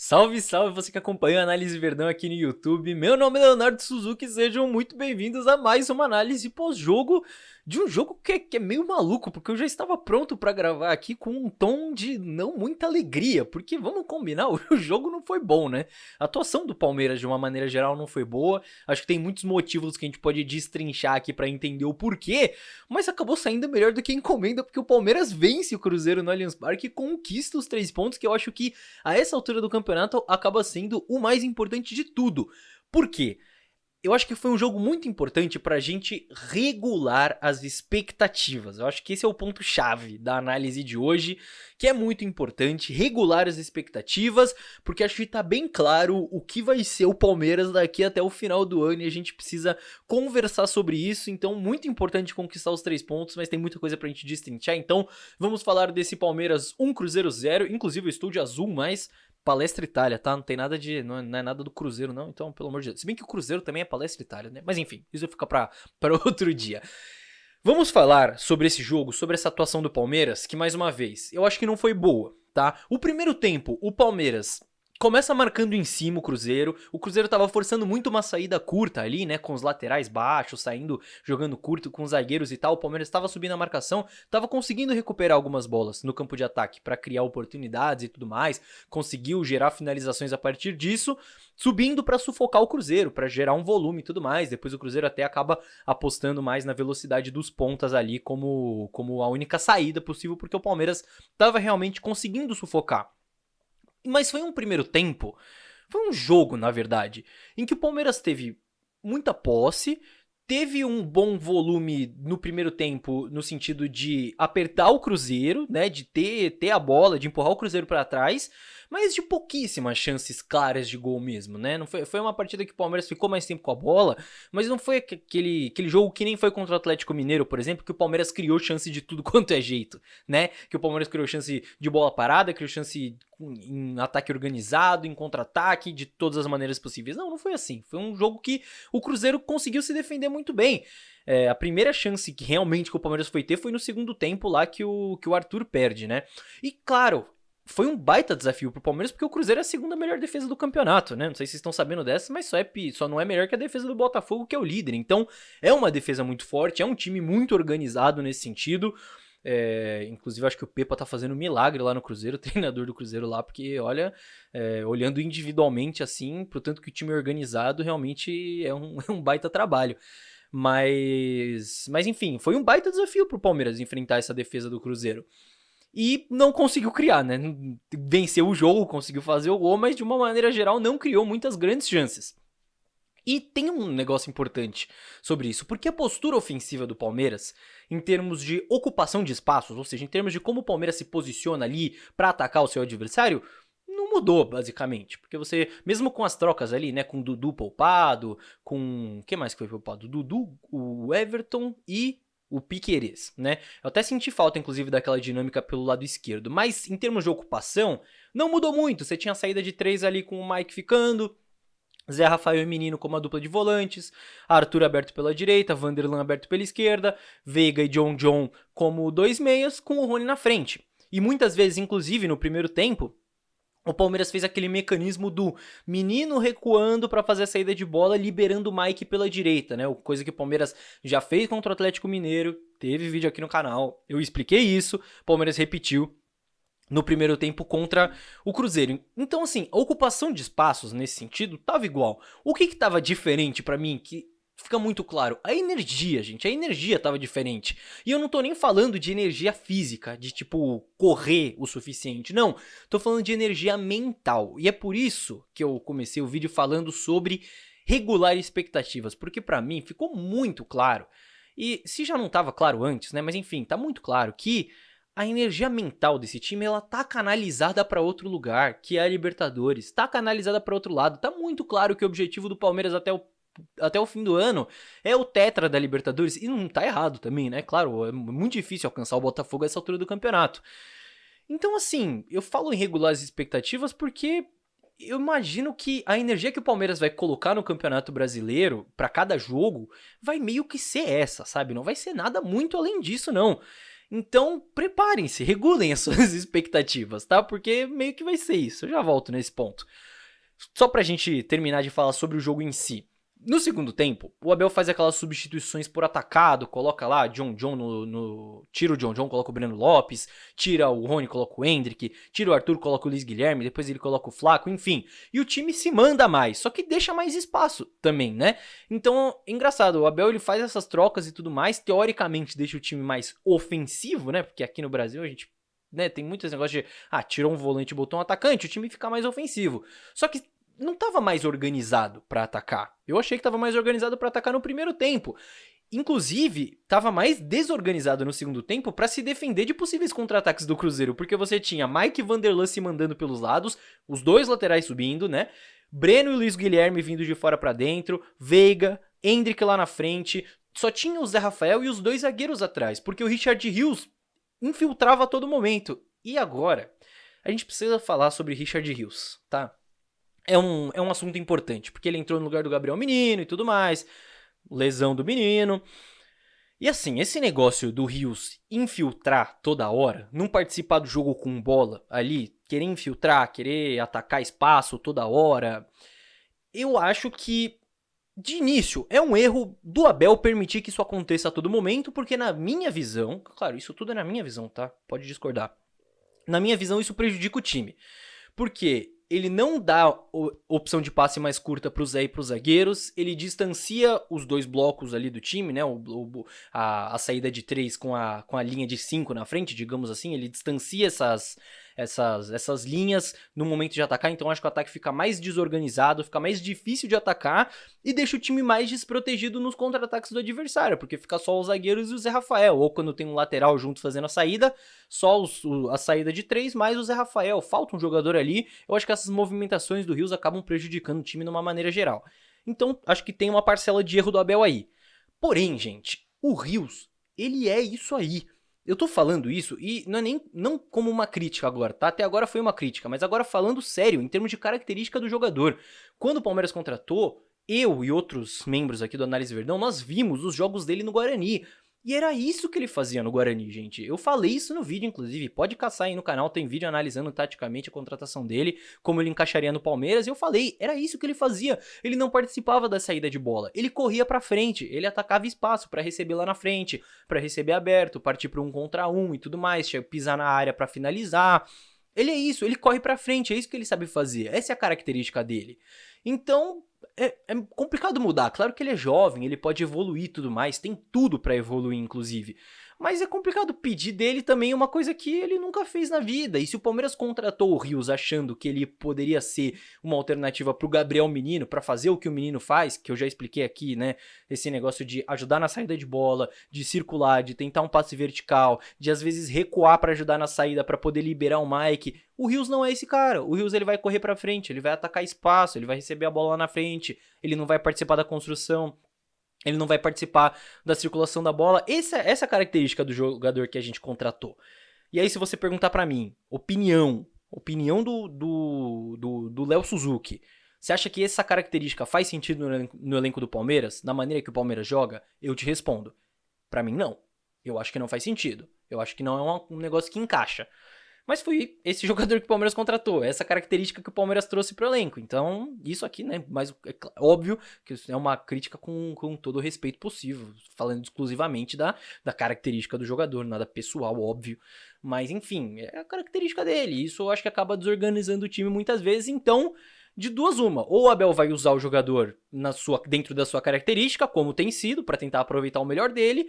Salve, salve você que acompanha a Análise Verdão aqui no YouTube. Meu nome é Leonardo Suzuki, sejam muito bem-vindos a mais uma análise pós-jogo de um jogo que é meio maluco, porque eu já estava pronto para gravar aqui com um tom de não muita alegria, porque vamos combinar, o jogo não foi bom, né? A atuação do Palmeiras de uma maneira geral não foi boa, acho que tem muitos motivos que a gente pode destrinchar aqui para entender o porquê, mas acabou saindo melhor do que encomenda, porque o Palmeiras vence o Cruzeiro no Allianz Parque e conquista os 3 pontos, que eu acho que a essa altura do campeonato acaba sendo o mais importante de tudo. Por quê? Eu acho que foi um jogo muito importante pra gente regular as expectativas. Eu acho que esse é o ponto-chave da análise de hoje, que é muito importante, regular as expectativas, porque acho que tá bem claro o que vai ser o Palmeiras daqui até o final do ano e a gente precisa conversar sobre isso. Então, muito importante conquistar os 3 pontos, mas tem muita coisa pra gente destrinchar. Então, vamos falar desse Palmeiras 1 Cruzeiro 0. Inclusive, eu estou de azul, mas Palestra Itália, tá? Não tem nada de. Não é nada do Cruzeiro, não. Então, pelo amor de Deus. Se bem que o Cruzeiro também é Palestra Itália, né? Mas enfim, isso fica pra outro dia. Vamos falar sobre esse jogo, sobre essa atuação do Palmeiras, que mais uma vez, eu acho que não foi boa, tá? O primeiro tempo, o Palmeiras começa marcando em cima o Cruzeiro tava forçando muito uma saída curta ali, né, com os laterais baixos, saindo, jogando curto com os zagueiros e tal, o Palmeiras tava subindo a marcação, tava conseguindo recuperar algumas bolas no campo de ataque pra criar oportunidades e tudo mais, conseguiu gerar finalizações a partir disso, subindo pra sufocar o Cruzeiro, pra gerar um volume e tudo mais, depois o Cruzeiro até acaba apostando mais na velocidade dos pontas ali como a única saída possível, porque o Palmeiras tava realmente conseguindo sufocar. Mas foi um primeiro tempo, foi um jogo, na verdade, em que o Palmeiras teve muita posse, teve um bom volume no primeiro tempo, no sentido de apertar o Cruzeiro, né, de ter a bola, de empurrar o Cruzeiro para trás, mas de pouquíssimas chances claras de gol mesmo, né? Não foi uma partida que o Palmeiras ficou mais tempo com a bola, mas não foi aquele jogo que nem foi contra o Atlético Mineiro, por exemplo, que o Palmeiras criou chance de tudo quanto é jeito, né? Que o Palmeiras criou chance de bola parada, criou chance em ataque organizado, em contra-ataque, de todas as maneiras possíveis. Não foi assim. Foi um jogo que o Cruzeiro conseguiu se defender muito bem. A primeira chance que realmente que o Palmeiras foi ter foi no segundo tempo lá que o Arthur perde, né? E claro, foi um baita desafio pro Palmeiras, porque o Cruzeiro é a segunda melhor defesa do campeonato, né? Não sei se vocês estão sabendo dessa, mas só não é melhor que a defesa do Botafogo, que é o líder. Então, é uma defesa muito forte, é um time muito organizado nesse sentido. Inclusive, acho que o Pepa tá fazendo um milagre lá no Cruzeiro, o treinador do Cruzeiro lá, porque, olha, olhando individualmente assim, portanto que o time é organizado, realmente é um baita trabalho. Mas enfim, foi um baita desafio pro Palmeiras enfrentar essa defesa do Cruzeiro. E não conseguiu criar, né? Venceu o jogo, conseguiu fazer o gol, mas de uma maneira geral não criou muitas grandes chances. E tem um negócio importante sobre isso, porque a postura ofensiva do Palmeiras, em termos de ocupação de espaços, ou seja, em termos de como o Palmeiras se posiciona ali pra atacar o seu adversário, não mudou, basicamente. Porque você, mesmo com as trocas ali, né, com o Dudu poupado, com... Quem mais que foi poupado? O Dudu, o Everton e o Piquerez, né? Eu até senti falta, inclusive, daquela dinâmica pelo lado esquerdo, mas em termos de ocupação, não mudou muito. Você tinha a saída de 3 ali com o Mike ficando, Zé Rafael e Menino como a dupla de volantes, Arthur aberto pela direita, Vanderlan aberto pela esquerda, Veiga e John como 2 meias, com o Rony na frente. E muitas vezes, inclusive, no primeiro tempo, o Palmeiras fez aquele mecanismo do Menino recuando para fazer a saída de bola, liberando o Mike pela direita, né? Coisa que o Palmeiras já fez contra o Atlético Mineiro, teve vídeo aqui no canal, eu expliquei isso, o Palmeiras repetiu no primeiro tempo contra o Cruzeiro. Então, assim, a ocupação de espaços nesse sentido tava igual. O que tava diferente pra mim, que fica muito claro, a energia, gente, a energia tava diferente. E eu não tô nem falando de energia física, de tipo, correr o suficiente, não. Tô falando de energia mental. E é por isso que eu comecei o vídeo falando sobre regular expectativas, porque pra mim ficou muito claro. E se já não tava claro antes, né, mas enfim, tá muito claro que a energia mental desse time, ela tá canalizada pra outro lugar, que é a Libertadores. Tá canalizada pra outro lado. Tá muito claro que o objetivo do Palmeiras até o fim do ano é o tetra da Libertadores. E não tá errado também, né? Claro, é muito difícil alcançar o Botafogo a essa altura do campeonato. Então, assim, eu falo em regular as expectativas porque eu imagino que a energia que o Palmeiras vai colocar no Campeonato Brasileiro pra cada jogo vai meio que ser essa, sabe? Não vai ser nada muito além disso, não. Então, preparem-se, regulem as suas expectativas, tá? Porque meio que vai ser isso. Eu já volto nesse ponto. Só pra gente terminar de falar sobre o jogo em si. No segundo tempo, o Abel faz aquelas substituições por atacado, coloca lá John tira o John, coloca o Breno Lopes, tira o Rony, coloca o Endrick, tira o Arthur, coloca o Luiz Guilherme, depois ele coloca o Flaco, enfim. E o time se manda mais, só que deixa mais espaço também, né? Então, engraçado, o Abel ele faz essas trocas e tudo mais, teoricamente deixa o time mais ofensivo, né? Porque aqui no Brasil a gente, né, tem muitos negócios de, tirou um volante e botou um atacante, o time fica mais ofensivo. Só que não estava mais organizado para atacar. Eu achei que estava mais organizado para atacar no primeiro tempo. Inclusive, estava mais desorganizado no segundo tempo para se defender de possíveis contra-ataques do Cruzeiro, porque você tinha Mike Vanderlan se mandando pelos lados, os dois laterais subindo, né? Breno e Luiz Guilherme vindo de fora para dentro, Veiga, Endrick lá na frente, só tinha o Zé Rafael e os dois zagueiros atrás, porque o Richard Rios infiltrava a todo momento. E agora, a gente precisa falar sobre Richard Rios, tá? É um assunto importante, porque ele entrou no lugar do Gabriel Menino e tudo mais, lesão do menino. E assim, esse negócio do Rios infiltrar toda hora, não participar do jogo com bola ali, querer infiltrar, querer atacar espaço toda hora, eu acho que, de início, é um erro do Abel permitir que isso aconteça a todo momento, porque na minha visão, claro, isso tudo é na minha visão, tá? Pode discordar. Na minha visão, isso prejudica o time. Porque ele não dá opção de passe mais curta pro Zé e pros zagueiros, ele distancia os dois blocos ali do time, né, a saída de 3 com a linha de 5 na frente, digamos assim, ele distancia essas linhas no momento de atacar, então acho que o ataque fica mais desorganizado, fica mais difícil de atacar e deixa o time mais desprotegido nos contra-ataques do adversário, porque fica só os zagueiros e o Zé Rafael, ou quando tem um lateral junto fazendo a saída, só a saída de 3 mais o Zé Rafael, falta um jogador ali, eu acho que essas movimentações do Rios acabam prejudicando o time de uma maneira geral. Então, acho que tem uma parcela de erro do Abel aí. Porém, gente, o Rios, ele é isso aí. Eu tô falando isso e não como uma crítica agora, tá? Até agora foi uma crítica, mas agora falando sério, em termos de característica do jogador. Quando o Palmeiras contratou, eu e outros membros aqui do Análise Verdão, nós vimos os jogos dele no Guarani. E era isso que ele fazia no Guarani, gente. Eu falei isso no vídeo, inclusive. Pode caçar aí no canal, tem vídeo analisando taticamente a contratação dele, como ele encaixaria no Palmeiras. E eu falei, era isso que ele fazia. Ele não participava da saída de bola. Ele corria pra frente, ele atacava espaço pra receber lá na frente, pra receber aberto, partir pra 1 contra 1 e tudo mais, pisar na área pra finalizar. Ele é isso, ele corre pra frente, é isso que ele sabe fazer. Essa é a característica dele. Então, é complicado mudar. Claro que ele é jovem, ele pode evoluir e tudo mais, tem tudo pra evoluir, inclusive. Mas é complicado pedir dele também uma coisa que ele nunca fez na vida. E se o Palmeiras contratou o Rios achando que ele poderia ser uma alternativa pro Gabriel Menino, pra fazer o que o Menino faz, que eu já expliquei aqui, né? Esse negócio de ajudar na saída de bola, de circular, de tentar um passe vertical, de às vezes recuar pra ajudar na saída pra poder liberar o Mike. O Rios não é esse cara. O Rios ele vai correr pra frente, ele vai atacar espaço, ele vai receber a bola lá na frente, ele não vai participar da construção. Ele não vai participar da circulação da bola. Essa é a característica do jogador que a gente contratou. E aí, se você perguntar pra mim, opinião do Léo Suzuki, você acha que essa característica faz sentido no elenco do Palmeiras, na maneira que o Palmeiras joga? Eu te respondo. Pra mim, não. Eu acho que não faz sentido. Eu acho que não é um negócio que encaixa. Mas foi esse jogador que o Palmeiras contratou, essa característica que o Palmeiras trouxe pro elenco. Então, isso aqui, né, mas é óbvio que é uma crítica com todo o respeito possível, falando exclusivamente da característica do jogador, nada pessoal, óbvio. Mas, enfim, é a característica dele. Isso eu acho que acaba desorganizando o time muitas vezes. Então, de duas uma, ou o Abel vai usar o jogador dentro da sua característica, como tem sido, para tentar aproveitar o melhor dele,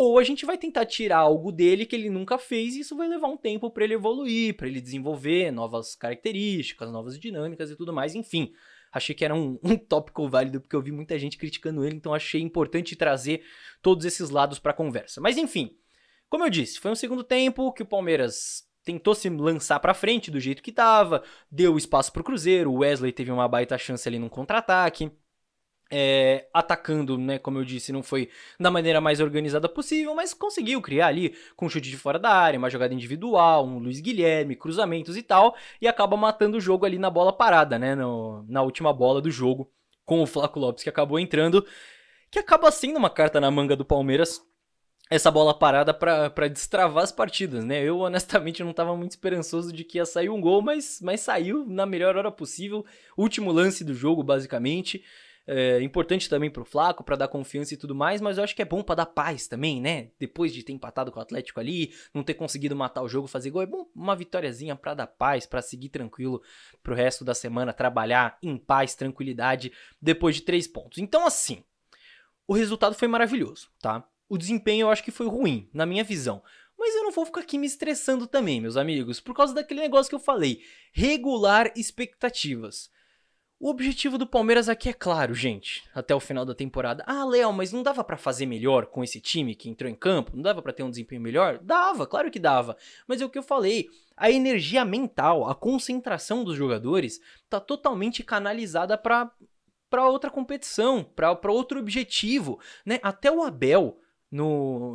ou a gente vai tentar tirar algo dele que ele nunca fez e isso vai levar um tempo para ele evoluir, para ele desenvolver novas características, novas dinâmicas e tudo mais, enfim. Achei que era um tópico válido porque eu vi muita gente criticando ele, então achei importante trazer todos esses lados para a conversa. Mas enfim, como eu disse, foi um segundo tempo que o Palmeiras tentou se lançar para frente do jeito que estava, deu espaço pro Cruzeiro, o Wesley teve uma baita chance ali num contra-ataque. Atacando, né, como eu disse, não foi da maneira mais organizada possível, mas conseguiu criar ali com um chute de fora da área, uma jogada individual, um Luiz Guilherme, cruzamentos e tal, e acaba matando o jogo ali na bola parada, né, na última bola do jogo, com o Flaco Lopes que acabou entrando, que acaba sendo uma carta na manga do Palmeiras essa bola parada pra destravar as partidas, né? Eu, honestamente, não tava muito esperançoso de que ia sair um gol, mas saiu na melhor hora possível. Último lance do jogo, basicamente. Importante também pro Flaco, pra dar confiança e tudo mais, mas eu acho que é bom pra dar paz também, né? Depois de ter empatado com o Atlético ali, não ter conseguido matar o jogo, fazer gol, é bom uma vitóriazinha pra dar paz, pra seguir tranquilo pro resto da semana, trabalhar em paz, tranquilidade, depois de 3 pontos. Então, assim, o resultado foi maravilhoso, tá? O desempenho eu acho que foi ruim, na minha visão. Mas eu não vou ficar aqui me estressando também, meus amigos, por causa daquele negócio que eu falei. Regular expectativas. O objetivo do Palmeiras aqui é claro, gente, até o final da temporada. Ah, Léo, mas não dava pra fazer melhor com esse time que entrou em campo? Não dava pra ter um desempenho melhor? Dava, claro que dava. Mas é o que eu falei, a energia mental, a concentração dos jogadores tá totalmente canalizada pra outra competição, pra outro objetivo, né? Até o Abel,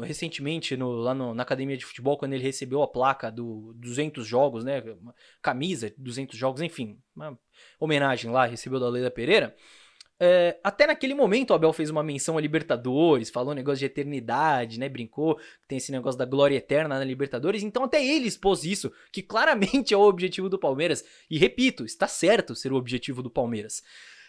recentemente na academia de futebol, quando ele recebeu a placa do 200 jogos, né? Uma camisa, 200 jogos, enfim, uma homenagem lá, recebeu da Leila Pereira. Até naquele momento o Abel fez uma menção a Libertadores, falou um negócio de eternidade, né? Brincou, tem esse negócio da glória eterna na Libertadores, então até ele expôs isso, que claramente é o objetivo do Palmeiras. E repito, está certo ser o objetivo do Palmeiras.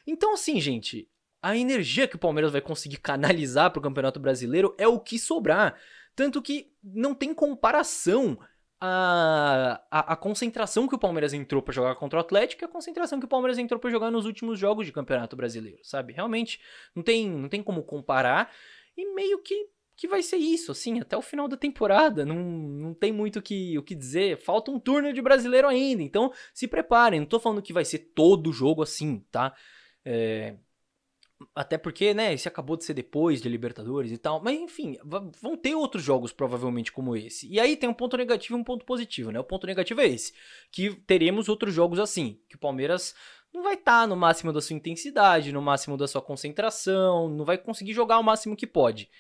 Então, assim, gente, a energia que o Palmeiras vai conseguir canalizar pro Campeonato Brasileiro é o que sobrar. Tanto que não tem comparação a concentração que o Palmeiras entrou pra jogar contra o Atlético e a concentração que o Palmeiras entrou pra jogar nos últimos jogos de Campeonato Brasileiro, sabe? Realmente, não tem como comparar e meio que vai ser isso, assim, até o final da temporada. Não tem muito o que dizer. Falta um turno de brasileiro ainda, então se preparem. Não tô falando que vai ser todo jogo assim, tá? Até porque, né, esse acabou de ser depois de Libertadores e tal. Mas enfim, vão ter outros jogos provavelmente como esse. E aí tem um ponto negativo e um ponto positivo, né? O ponto negativo é esse, que teremos outros jogos assim, que o Palmeiras não vai estar no máximo da sua intensidade, no máximo da sua concentração, não vai conseguir jogar o máximo que pode.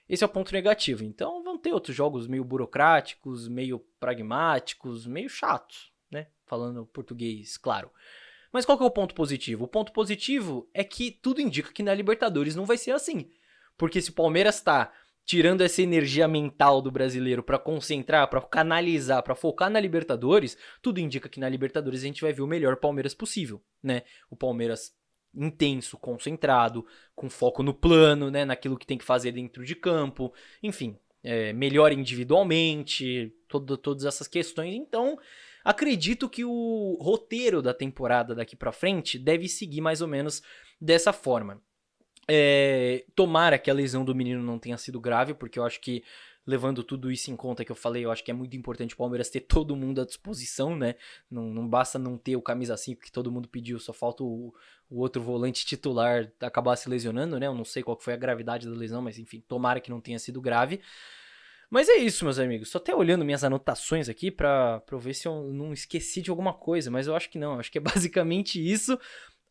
Esse é o ponto negativo. Então vão ter outros jogos meio burocráticos, meio pragmáticos, meio chatos, né? Falando português, claro. Mas qual que é o ponto positivo? O ponto positivo é que tudo indica que na Libertadores não vai ser assim. Porque se o Palmeiras tá tirando essa energia mental do brasileiro pra concentrar, pra canalizar, pra focar na Libertadores, tudo indica que na Libertadores a gente vai ver o melhor Palmeiras possível, né? O Palmeiras intenso, concentrado, com foco no plano, né? Naquilo que tem que fazer dentro de campo, enfim, melhor individualmente, todas essas questões. Então, acredito que o roteiro da temporada daqui pra frente deve seguir mais ou menos dessa forma. Tomara que a lesão do menino não tenha sido grave, porque eu acho que, levando tudo isso em conta que eu falei, eu acho que é muito importante o Palmeiras ter todo mundo à disposição, né? Não basta não ter o camisa 5 que todo mundo pediu, só falta o outro volante titular acabar se lesionando, né? Eu não sei qual foi a gravidade da lesão, mas enfim, tomara que não tenha sido grave. Mas é isso, meus amigos. Tô até olhando minhas anotações aqui pra ver se eu não esqueci de alguma coisa, mas eu acho que não. Eu acho que é basicamente isso.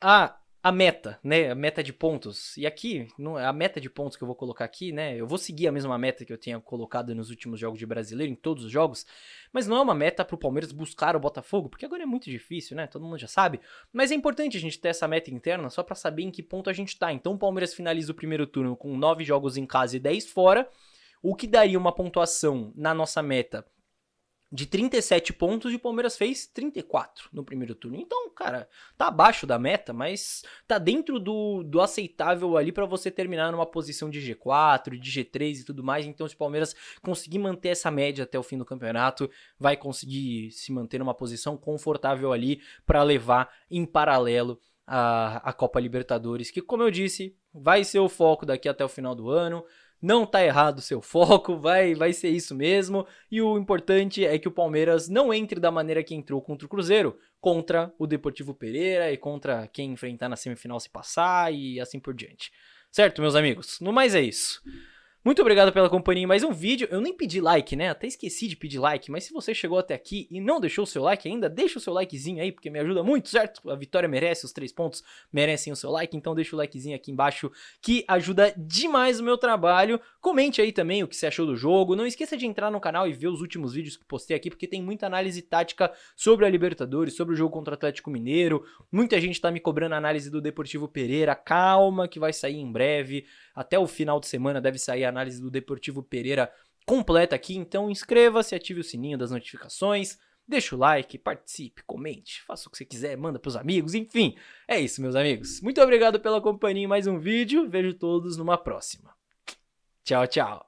A meta, né? A meta de pontos. E aqui, a meta de pontos que eu vou colocar aqui, né? Eu vou seguir a mesma meta que eu tinha colocado nos últimos jogos de brasileiro, em todos os jogos. Mas não é uma meta pro Palmeiras buscar o Botafogo, porque agora é muito difícil, né? Todo mundo já sabe. Mas é importante a gente ter essa meta interna só pra saber em que ponto a gente tá. Então o Palmeiras finaliza o primeiro turno com 9 jogos em casa e 10 fora, o que daria uma pontuação na nossa meta de 37 pontos e o Palmeiras fez 34 no primeiro turno. Então, cara, tá abaixo da meta, mas tá dentro do aceitável ali pra você terminar numa posição de G4, de G3 e tudo mais. Então, se o Palmeiras conseguir manter essa média até o fim do campeonato, vai conseguir se manter numa posição confortável ali pra levar em paralelo a Copa Libertadores, que, como eu disse, vai ser o foco daqui até o final do ano. Não tá errado o seu foco, vai ser isso mesmo. E o importante é que o Palmeiras não entre da maneira que entrou contra o Cruzeiro, contra o Deportivo Pereira e contra quem enfrentar na semifinal se passar e assim por diante. Certo, meus amigos? No mais é isso. Muito obrigado pela companhia em mais um vídeo. Eu nem pedi like, né? Até esqueci de pedir like, mas se você chegou até aqui e não deixou o seu like ainda, deixa o seu likezinho aí, porque me ajuda muito, certo? A vitória merece, os 3 pontos merecem o seu like, então deixa o likezinho aqui embaixo, que ajuda demais o meu trabalho. Comente aí também o que você achou do jogo. Não esqueça de entrar no canal e ver os últimos vídeos que postei aqui, porque tem muita análise tática sobre a Libertadores, sobre o jogo contra o Atlético Mineiro. Muita gente tá me cobrando a análise do Deportivo Pereira. Calma que vai sair em breve. Até o final de semana deve sair a análise do Deportivo Pereira completa aqui, então inscreva-se, ative o sininho das notificações, deixa o like, participe, comente, faça o que você quiser, manda pros amigos, enfim. É isso, meus amigos. Muito obrigado pela companhia em mais um vídeo, vejo todos numa próxima. Tchau, tchau.